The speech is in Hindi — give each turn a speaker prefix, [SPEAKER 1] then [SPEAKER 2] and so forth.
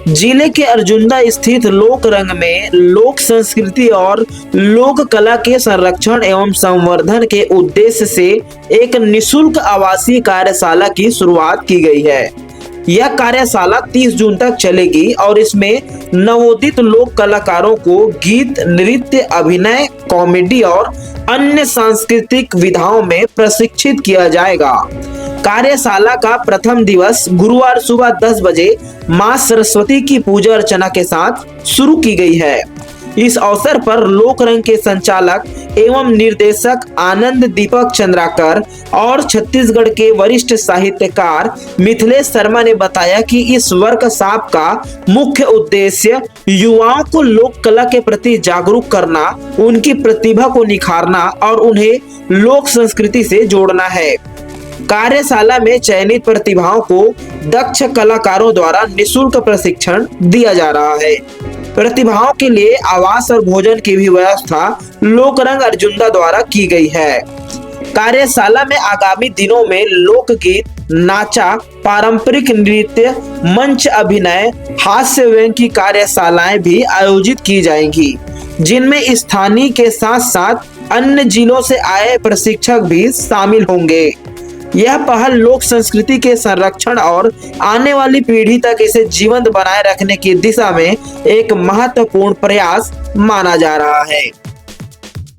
[SPEAKER 1] जिले के अर्जुंदा स्थित लोक रंग में लोक संस्कृति और लोक कला के संरक्षण एवं संवर्धन के उद्देश्य से एक निशुल्क आवासीय कार्यशाला की शुरुआत की गई है। यह कार्यशाला 30 जून तक चलेगी और इसमें नवोदित लोक कलाकारों को गीत, नृत्य, अभिनय, कॉमेडी और अन्य सांस्कृतिक विधाओं में प्रशिक्षित किया जाएगा। कार्यशाला का प्रथम दिवस गुरुवार सुबह 10 बजे मां सरस्वती की पूजा अर्चना के साथ शुरू की गई है। इस अवसर पर लोक रंग के संचालक एवं निर्देशक आनंद दीपक चंद्राकर और छत्तीसगढ़ के वरिष्ठ साहित्यकार मिथिलेश शर्मा ने बताया कि इस वर्कशॉप का मुख्य उद्देश्य युवाओं को लोक कला के प्रति जागरूक करना, उनकी प्रतिभा को निखारना और उन्हें लोक संस्कृति से जोड़ना है। कार्यशाला में चयनित प्रतिभाओं को दक्ष कलाकारों द्वारा निशुल्क प्रशिक्षण दिया जा रहा है। प्रतिभाओं के लिए आवास और भोजन की भी व्यवस्था लोकरंग अर्जुंदा द्वारा की गई है। कार्यशाला में आगामी दिनों में लोकगीत, नाचा, पारंपरिक नृत्य, मंच अभिनय, हास्य व्यंग्य की कार्यशालाएं भी आयोजित की जाएंगी, जिनमें स्थानीय के साथ साथ अन्य जिलों से आए प्रशिक्षक भी शामिल होंगे। यह पहल लोक संस्कृति के संरक्षण और आने वाली पीढ़ी तक इसे जीवंत बनाए रखने की दिशा में एक महत्वपूर्ण प्रयास माना जा रहा है।